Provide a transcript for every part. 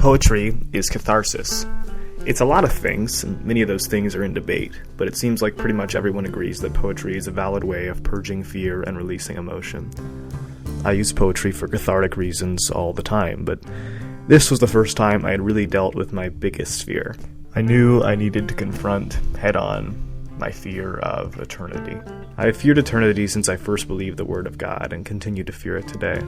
Poetry is catharsis. It's a lot of things, and many of those things are in debate, but it seems like pretty much everyone agrees that poetry is a valid way of purging fear and releasing emotion. I use poetry for cathartic reasons all the time, but this was the first time I had really dealt with my biggest fear. I knew I needed to confront head-on my fear of eternity. I have feared eternity since I first believed the word of God, and continue to fear it today.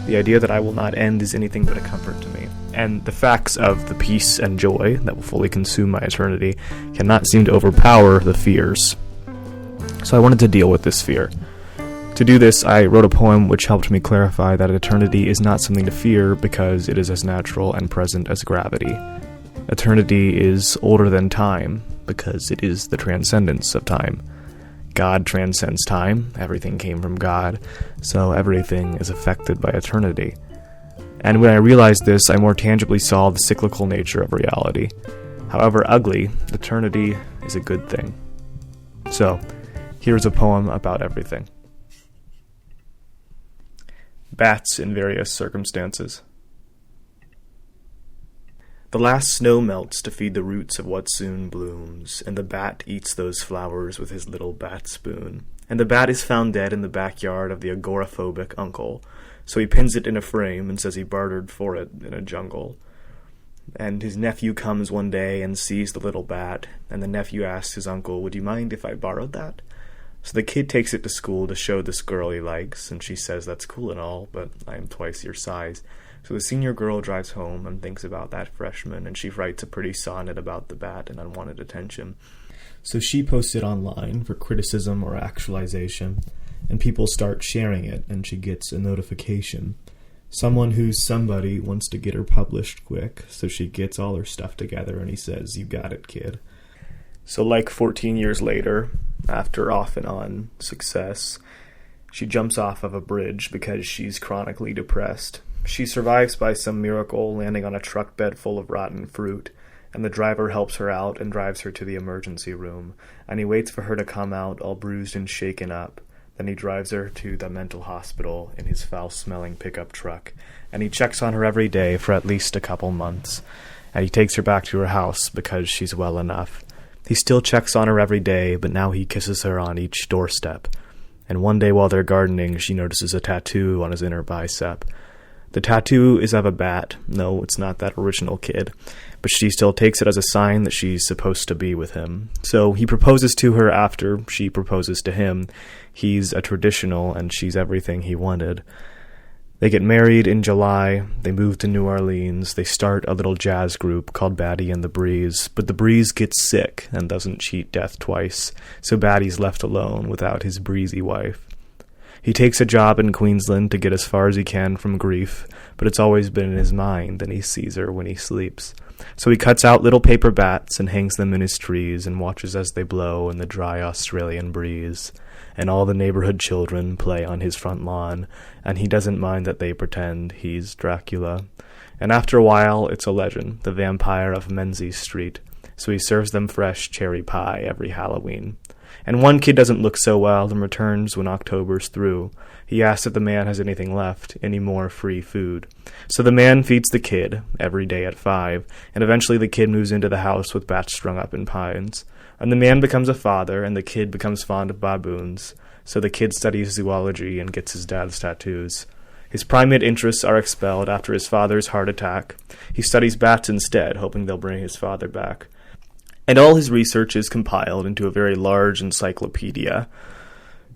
The idea that I will not end is anything but a comfort to me, and the facts of the peace and joy that will fully consume my eternity cannot seem to overpower the fears. So I wanted to deal with this fear. To do this, I wrote a poem which helped me clarify that eternity is not something to fear because it is as natural and present as gravity. Eternity is older than time because it is the transcendence of time. God transcends time, everything came from God, so everything is affected by eternity. And when I realized this, I more tangibly saw the cyclical nature of reality. However ugly, eternity is a good thing. So, here's a poem about everything. Bats in various circumstances. The last snow melts to feed the roots of what soon blooms, and the bat eats those flowers with his little bat spoon. And the bat is found dead in the backyard of the agoraphobic uncle, so he pins it in a frame and says he bartered for it in a jungle. And his nephew comes one day and sees the little bat, and the nephew asks his uncle, "Would you mind if I borrowed that?" So the kid takes it to school to show this girl he likes, and she says, "That's cool and all, but I am twice your size." So the senior girl drives home and thinks about that freshman, and she writes a pretty sonnet about the bat and unwanted attention. So she posts it online for criticism or actualization, and people start sharing it, and she gets a notification. Someone who's somebody wants to get her published quick, so she gets all her stuff together, and he says, "You got it, kid." So like 14 years later, after off and on success, she jumps off of a bridge because she's chronically depressed. She survives by some miracle, landing on a truck bed full of rotten fruit, and the driver helps her out and drives her to the emergency room, and he waits for her to come out all bruised and shaken up. Then he drives her to the mental hospital in his foul-smelling pickup truck, and he checks on her every day for at least a couple months, and he takes her back to her house because she's well enough. He still checks on her every day, but now he kisses her on each doorstep, and one day while they're gardening, she notices a tattoo on his inner bicep. The tattoo is of a bat. No, it's not that original kid. But she still takes it as a sign that she's supposed to be with him. So he proposes to her after she proposes to him. He's a traditional, and she's everything he wanted. They get married in July. They move to New Orleans. They start a little jazz group called Batty and the Breeze. But the Breeze gets sick and doesn't cheat death twice. So Batty's left alone without his breezy wife. He takes a job in Queensland to get as far as he can from grief, but it's always been in his mind, and he sees her when he sleeps. So he cuts out little paper bats and hangs them in his trees and watches as they blow in the dry Australian breeze. And all the neighborhood children play on his front lawn, and he doesn't mind that they pretend he's Dracula. And after a while, it's a legend, the vampire of Menzies Street. So he serves them fresh cherry pie every Halloween. And one kid doesn't look so well and returns when October's through. He asks if the man has anything left, any more free food. So the man feeds the kid every day at 5, and eventually the kid moves into the house with bats strung up in pines. And the man becomes a father, and the kid becomes fond of baboons. So the kid studies zoology and gets his dad's tattoos. His primate interests are expelled after his father's heart attack. He studies bats instead, hoping they'll bring his father back. And all his research is compiled into a very large encyclopedia.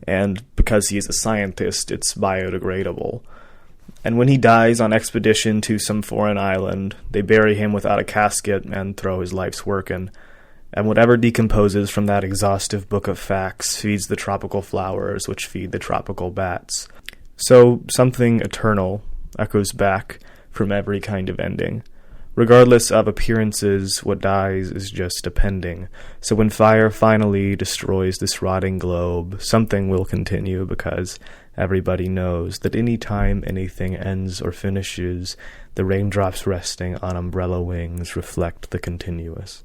And because he is a scientist, it's biodegradable. And when he dies on expedition to some foreign island, they bury him without a casket and throw his life's work in. And whatever decomposes from that exhaustive book of facts feeds the tropical flowers which feed the tropical bats. So something eternal echoes back from every kind of ending. Regardless of appearances, what dies is just appending. So when fire finally destroys this rotting globe, something will continue because everybody knows that any time anything ends or finishes, the raindrops resting on umbrella wings reflect the continuous.